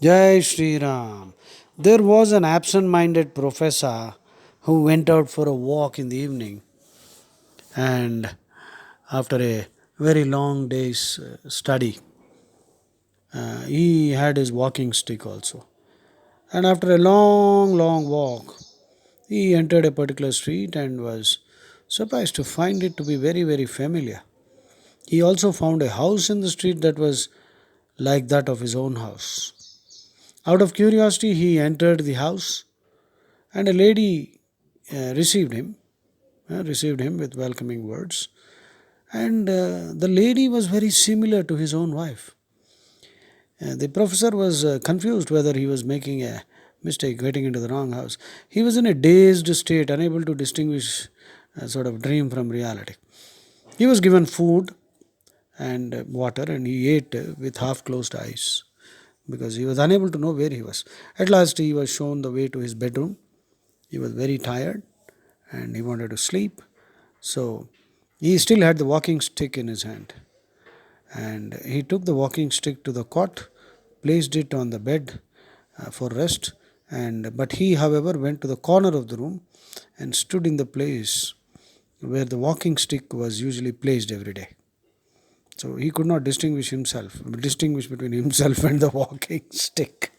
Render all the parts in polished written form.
Jai Shri Ram. There was an absent minded professor who went out for a walk in the evening, and after a very long day's study, he had his walking stick also. And after a long walk, he entered a particular street and was surprised to find it to be very familiar. He also found a house in the street that was like that of his own house. Out of curiosity, he entered the house, and a lady received him with welcoming words. And the lady was very similar to his own wife. The professor was confused whether he was making a mistake, getting into the wrong house. He was in a dazed state, unable to distinguish a sort of dream from reality. He was given food and water, and he ate with half closed eyes because he was unable to know where he was. At last, he was shown the way to his bedroom. He was very tired and he wanted to sleep. So he still had the walking stick in his hand. And he took the walking stick to the cot, placed it on the bed for rest. But he, however, went to the corner of the room and stood in the place where the walking stick was usually placed every day. So he could not distinguish between himself and the walking stick.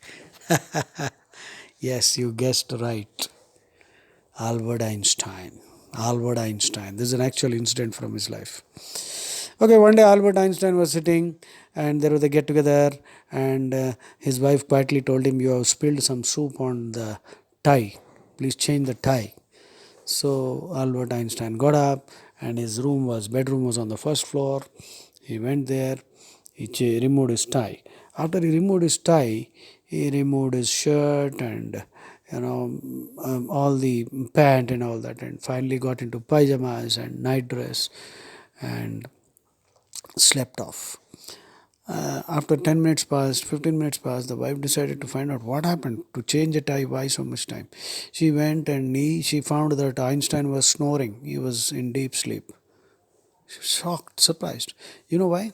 Yes, you guessed right. Albert Einstein. Albert Einstein. This is an actual incident from his life. Okay, one day Albert Einstein was sitting and there was a get together, and his wife quietly told him, "You have spilled some soup on the tie. Please change the tie." So Albert Einstein got up, and his bedroom was on the first floor. He went there, he removed his tie. After he removed his tie, he removed his shirt and all the pant and all that, and finally got into pajamas and night dress and slept off. After 10 minutes passed, 15 minutes passed, the wife decided to find out what happened, to change a tie, why so much time. She went and she found that Einstein was snoring. He was in deep sleep. Shocked, surprised. You know why?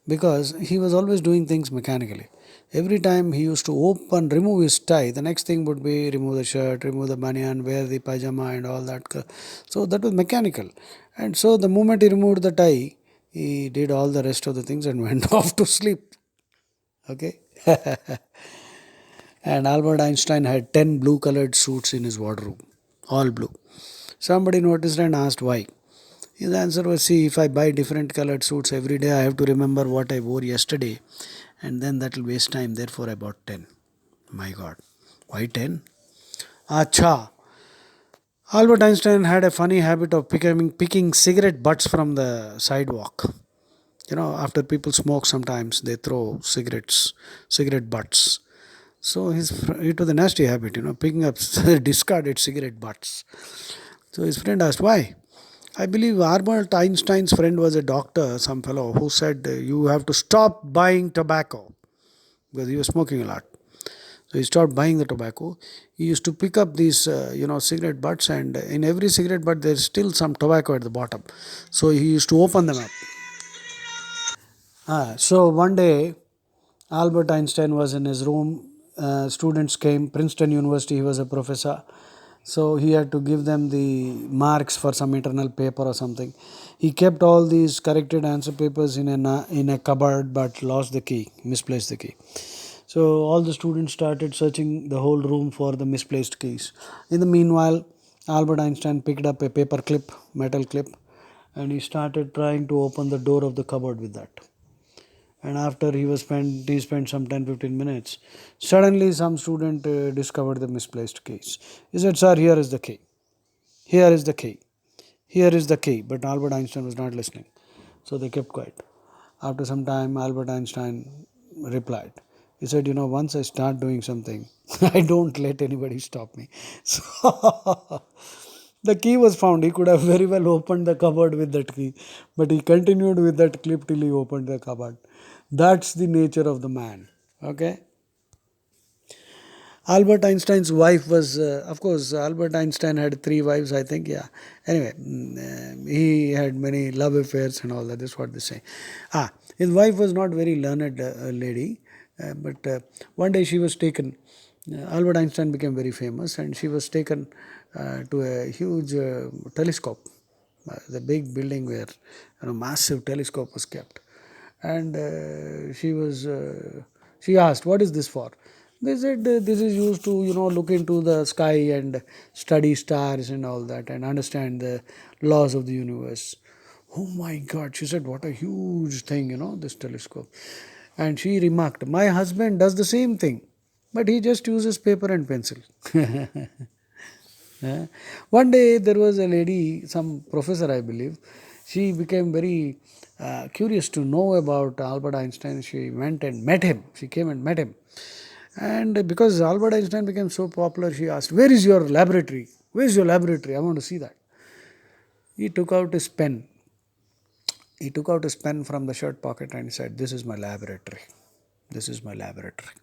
Because he was always doing things mechanically. Every time he used to remove his tie, the next thing would be remove the shirt, remove the banyan, wear the pajama and all that. So that was mechanical. And so the moment he removed the tie, he did all the rest of the things and went off to sleep. Okay? And Albert Einstein had 10 blue colored suits in his wardrobe, all blue. Somebody noticed and asked why. His answer was, "See, if I buy different colored suits every day, I have to remember what I wore yesterday, and then that will waste time. Therefore, I bought 10. My God. Why 10? Acha. Albert Einstein had a funny habit of picking cigarette butts from the sidewalk. After people smoke, sometimes they throw cigarette butts. So it was a nasty habit, picking up discarded cigarette butts. So his friend asked why. I believe Albert Einstein's friend was a doctor, some fellow, who said you have to stop buying tobacco because he was smoking a lot. So he stopped buying the tobacco. He used to pick up these, cigarette butts, and in every cigarette butt there's still some tobacco at the bottom. So he used to open them up. So one day, Albert Einstein was in his room. Students came, Princeton University, he was a professor. So he had to give them the marks for some internal paper or something. He kept all these corrected answer papers in a cupboard, but lost the key, misplaced the key. So all the students started searching the whole room for the misplaced keys. In the meanwhile, Albert Einstein picked up a metal clip, and he started trying to open the door of the cupboard with that. And after he spent some 10-15 minutes. Suddenly some student discovered the misplaced keys. He said, "Sir, here is the key. Here is the key. Here is the key." But Albert Einstein was not listening. So they kept quiet. After some time, Albert Einstein replied. He said, "Once I start doing something, I don't let anybody stop me." So the key was found. He could have very well opened the cupboard with that key, but he continued with that clip till he opened the cupboard. That's the nature of the man. Okay. Albert Einstein's wife was, of course, Albert Einstein had three wives, I think. Yeah. Anyway, he had many love affairs and all that. That's what they say. His wife was not very learned lady. But one day she was taken. Albert Einstein became very famous, and she was taken to a huge telescope, the big building where massive telescope was kept, and she asked, "What is this for?" They said, "This is used to look into the sky and study stars and all that, and understand the laws of the universe." Oh my God, she said, "What a huge thing, this telescope." And she remarked, "My husband does the same thing, but he just uses paper and pencil." Uh, One day there was a lady, some professor, I believe. She became very curious to know about Albert Einstein. She went and met him. She came and met him. And because Albert Einstein became so popular, she asked, "Where is your laboratory? Where is your laboratory? I want to see that." He took out his pen. He took out his pen from the shirt pocket and he said, "This is my laboratory. This is my laboratory."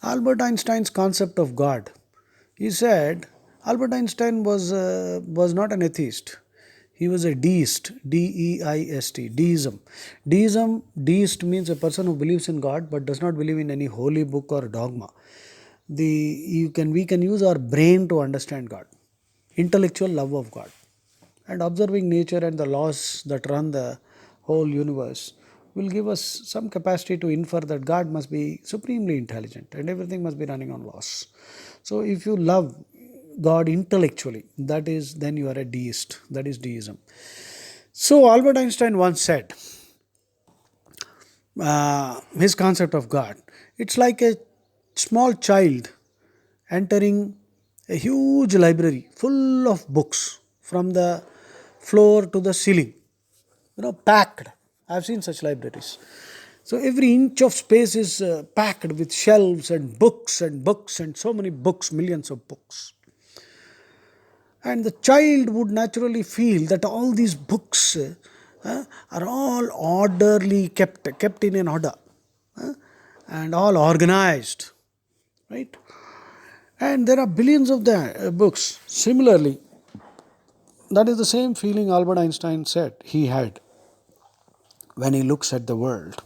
Albert Einstein's concept of God. He said Albert Einstein was not an atheist. He was a deist, deist, deism. Deist means a person who believes in God but does not believe in any holy book or dogma. We can use our brain to understand God, intellectual love of God, and observing nature and the laws that run the whole universe will give us some capacity to infer that God must be supremely intelligent and everything must be running on laws. So if you love God intellectually, that is, then you are a deist. That is deism. So Albert Einstein once said, his concept of God, it's like a small child entering a huge library full of books from the floor to the ceiling, packed. I've seen such libraries. So every inch of space is packed with shelves and books and books and so many books, millions of books. And the child would naturally feel that all these books are all orderly kept in an order, uh, and all organized, right? And there are billions of the books. Similarly, that is the same feeling Albert Einstein said he had when he looks at the world,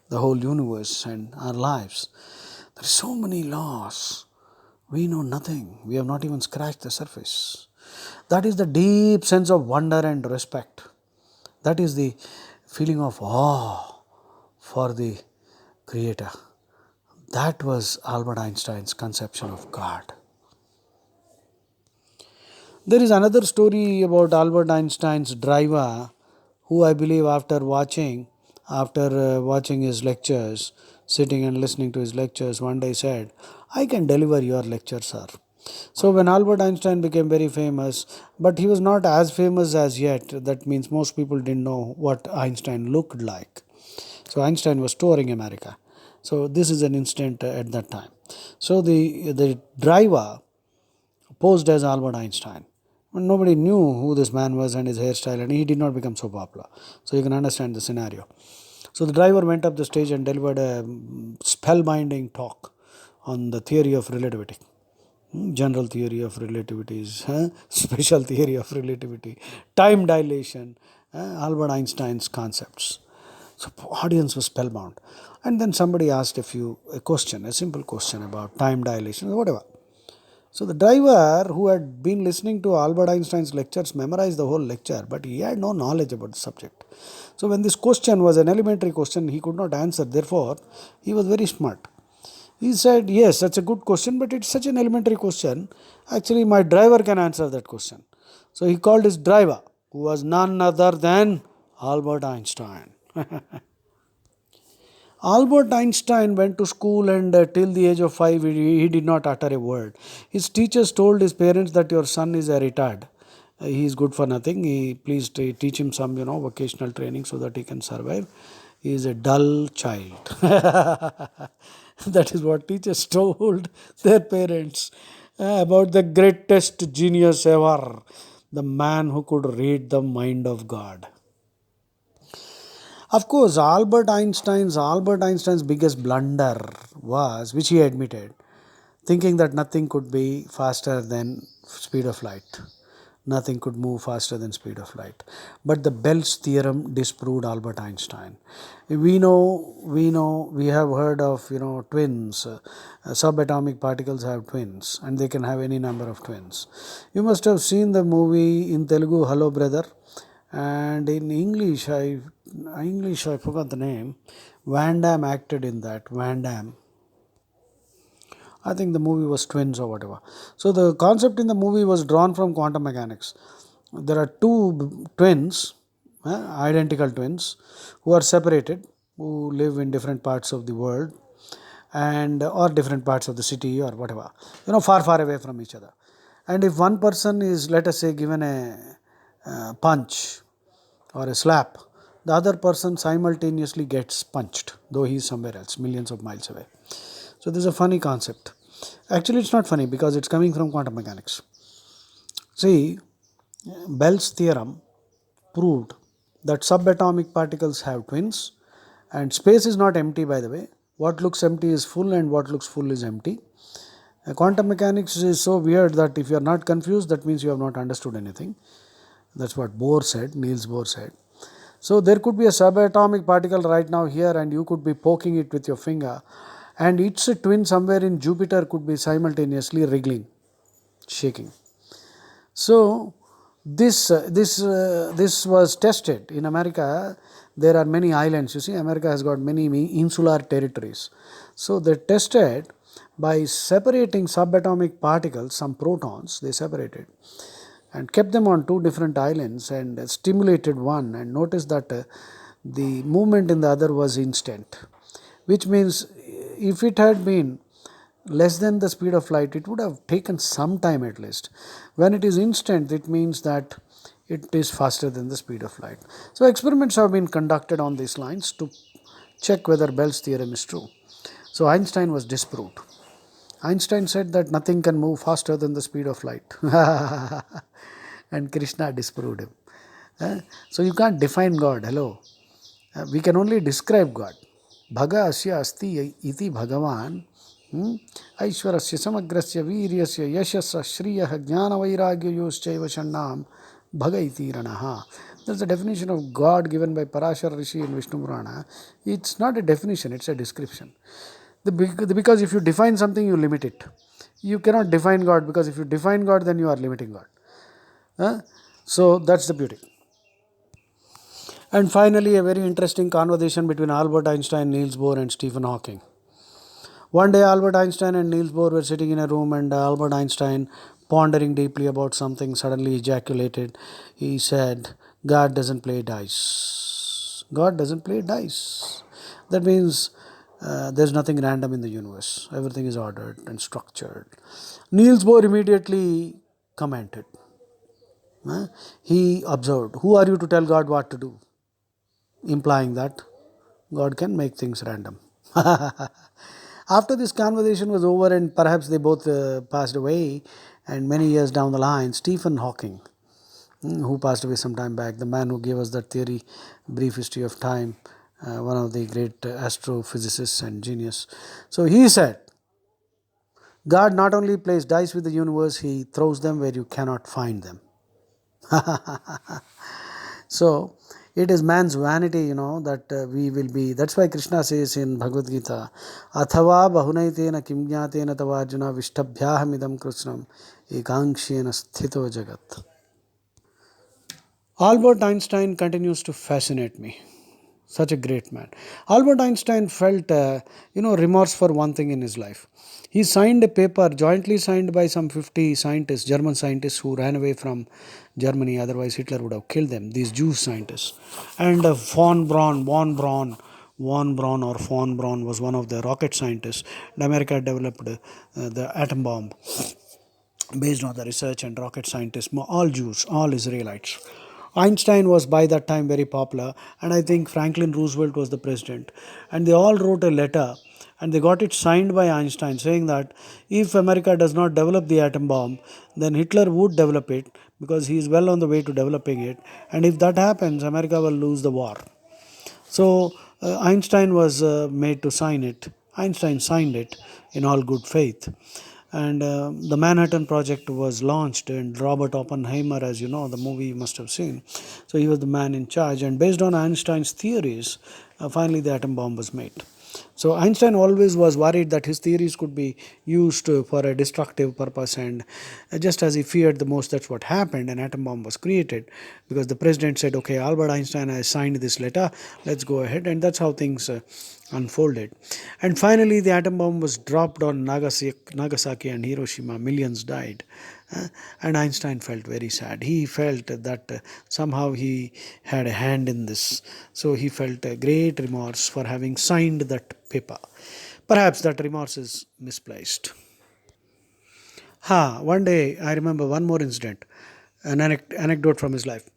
the whole universe, and our lives. There are so many laws. We know nothing. We have not even scratched the surface. That is the deep sense of wonder and respect. That is the feeling of awe for the Creator. That was Albert Einstein's conception of God. There is another story about Albert Einstein's driver, who I believe after watching his lectures, sitting and listening to his lectures, one day said, "I can deliver your lecture, sir." So when Albert Einstein became very famous, but he was not as famous as yet, that means most people didn't know what Einstein looked like. So Einstein was touring America. So this is an incident at that time. So the driver posed as Albert Einstein. But nobody knew who this man was and his hairstyle, and he did not become so popular. So you can understand the scenario. So the driver went up the stage and delivered a spellbinding talk on the theory of relativity. General theory of relativities, special theory of relativity, time dilation, Albert Einstein's concepts. So audience was spellbound. And then somebody asked a simple question about time dilation, whatever. So the driver who had been listening to Albert Einstein's lectures memorized the whole lecture, but he had no knowledge about the subject. So when this question was an elementary question, he could not answer. Therefore, he was very smart. He said, "Yes, that's a good question, but it's such an elementary question. Actually, my driver can answer that question." So he called his driver, who was none other than Albert Einstein. Albert Einstein went to school, and till the age of 5 he did not utter a word. His teachers told his parents that your son is a retard. He is good for nothing. Please teach him some vocational training so that he can survive. He is a dull child. That is what teachers told their parents about the greatest genius ever, the man who could read the mind of God. Of course, Albert Einstein's biggest blunder was, which he admitted, thinking that nothing could be faster than speed of light. nothing could move faster than speed of light. But the Bell's theorem disproved Albert Einstein. We have heard of twins. Subatomic particles have twins, and they can have any number of twins. You must have seen the movie in Telugu, Hello Brother, and in English I forgot the name. Van Damme acted in that. Van Damme. I think the movie was Twins or whatever. So the concept in the movie was drawn from quantum mechanics. There are two twins, identical twins, who are separated, who live in different parts of the world, and or different parts of the city or whatever, far far away from each other. And if one person is, let us say, given a punch or a slap, the other person simultaneously gets punched, though he is somewhere else, millions of miles away. So this is a funny concept. Actually, it's not funny because it's coming from quantum mechanics. See, Bell's theorem proved that subatomic particles have twins, and space is not empty, by the way. What looks empty is full, and what looks full is empty. Quantum mechanics is so weird that if you are not confused, that means you have not understood anything. That's what Niels Bohr said. So there could be a subatomic particle right now here, and you could be poking it with your finger, and its twin somewhere in Jupiter could be simultaneously wriggling, shaking. So this was tested in America. There are many islands. You see, America has got many insular territories. So they tested by separating subatomic particles, some protons. They separated and kept them on two different islands and stimulated one, and noticed that the movement in the other was instant, which means if it had been less than the speed of light, it would have taken some time at least. When it is instant, it means that it is faster than the speed of light. So experiments have been conducted on these lines to check whether Bell's theorem is true. So Einstein was disproved. Einstein said that nothing can move faster than the speed of light. And Krishna disproved him. So you can't define God. Hello. We can only describe God. Bhaga asya asti iti bhagavan. Aishwarasya samagrasya viryasya yashasya shriyah jnana vairagya yoschaiva shannam bhaga iti ranaha. That's the definition of God given by Parashar Rishi in Vishnu Purana. It's not a definition, it's a description. Because if you define something, you limit it. You cannot define God, because if you define God, then you are limiting God. So that's the beauty. And finally, a very interesting conversation between Albert Einstein, Niels Bohr, and Stephen Hawking. One day, Albert Einstein and Niels Bohr were sitting in a room, and Albert Einstein, pondering deeply about something, suddenly ejaculated. He said, God doesn't play dice. God doesn't play dice. That means there's nothing random in the universe. Everything is ordered and structured. Niels Bohr immediately commented. He observed, who are you to tell God what to do? Implying that God can make things random. After this conversation was over and perhaps they both passed away, and many years down the line, Stephen Hawking, who passed away some time back, the man who gave us that theory, Brief History of Time, one of the great astrophysicists and genius. So he said, God not only plays dice with the universe, he throws them where you cannot find them. So it is man's vanity, that we will be. That's why Krishna says in Bhagavad Gita, Athava bahunaitena kimjnatena tavajuna vishtabhyahamidam krishnam ekankshena sthito jagat. Albert Einstein continues to fascinate me. Such a great man. Albert Einstein felt, remorse for one thing in his life. He signed a paper, jointly signed by some 50 scientists, German scientists who ran away from Germany. Otherwise, Hitler would have killed them. These Jewish scientists. And von Braun was one of the rocket scientists. And America developed the atom bomb based on the research and rocket scientists, all Jews, all Israelites. Einstein was by that time very popular, and I think Franklin Roosevelt was the president. And they all wrote a letter, and they got it signed by Einstein, saying that if America does not develop the atom bomb, then Hitler would develop it, because he is well on the way to developing it. And if that happens, America will lose the war. So Einstein was made to sign it. Einstein signed it in all good faith. And the Manhattan Project was launched, and Robert Oppenheimer, as you know, the movie you must have seen. So he was the man in charge, and based on Einstein's theories, finally the atom bomb was made. So Einstein always was worried that his theories could be used for a destructive purpose, and just as he feared the most, that's what happened. An atom bomb was created because the president said, "Okay, Albert Einstein has signed this letter. Let's go ahead," and that's how things unfolded. And finally, the atom bomb was dropped on Nagasaki and Hiroshima. Millions died. And Einstein felt very sad. He felt that somehow he had a hand in this. So he felt a great remorse for having signed that paper. Perhaps that remorse is misplaced. One day I remember one more incident, an anecdote from his life.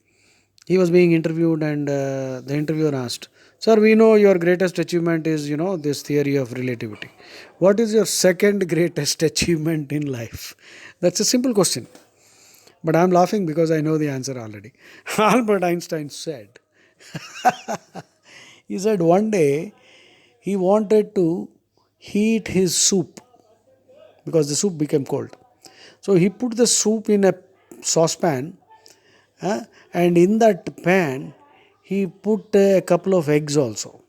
He was being interviewed, and the interviewer asked, "Sir, we know your greatest achievement is, this theory of relativity. What is your second greatest achievement in life?" That's a simple question. But I'm laughing because I know the answer already. Albert Einstein said, he said one day he wanted to heat his soup because the soup became cold. So he put the soup in a saucepan, and in that pan he put a couple of eggs also.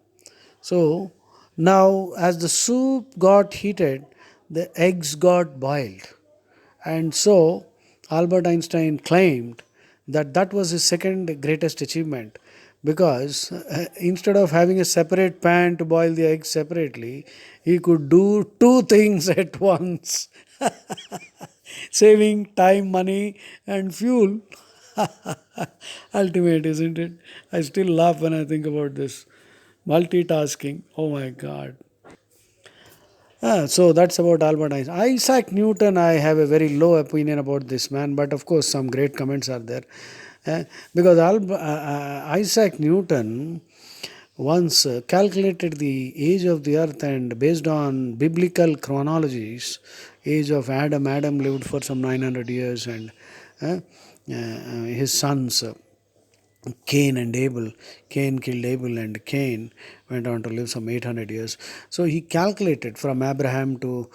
So now, as the soup got heated, the eggs got boiled. And so, Albert Einstein claimed that that was his second greatest achievement because instead of having a separate pan to boil the eggs separately, he could do two things at once, saving time, money, and fuel. Ultimate, isn't it? I still laugh when I think about this. Multitasking. Oh my God. So that's about Albert Einstein. Isaac Newton, I have a very low opinion about this man, but of course, some great comments are there. Because Isaac Newton once calculated the age of the earth, and based on biblical chronologies, age of Adam lived for some 900 years, and his sons Cain and Abel. Cain killed Abel, and Cain went on to live some 800 years. So he calculated from Abraham to,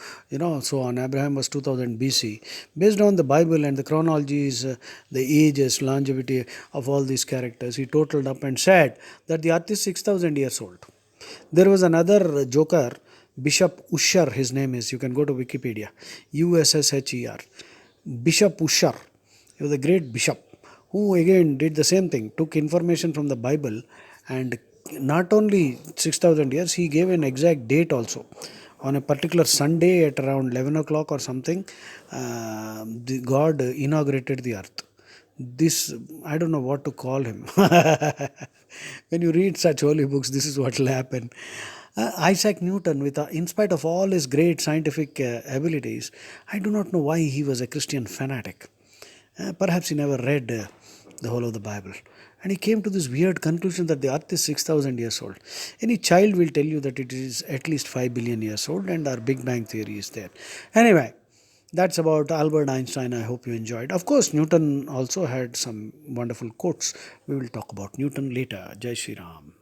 so on. Abraham was 2000 BC. Based on the Bible and the chronologies, the ages, longevity of all these characters, he totaled up and said that the earth is 6000 years old. There was another joker, Bishop Usher, his name is. You can go to Wikipedia. Usher. Bishop Usher. He was a great bishop who again did the same thing, took information from the Bible, and not only 6000 years, he gave an exact date also. On a particular Sunday at around 11 o'clock or something, God inaugurated the earth. This, I don't know what to call him. When you read such holy books, this is what will happen. Isaac Newton, in spite of all his great scientific abilities, I do not know why he was a Christian fanatic. Perhaps he never read the whole of the Bible. And he came to this weird conclusion that the earth is 6000 years old. Any child will tell you that it is at least 5 billion years old, and our Big Bang theory is there. Anyway, that's about Albert Einstein. I hope you enjoyed. Of course, Newton also had some wonderful quotes. We will talk about Newton later. Jai Shri Ram.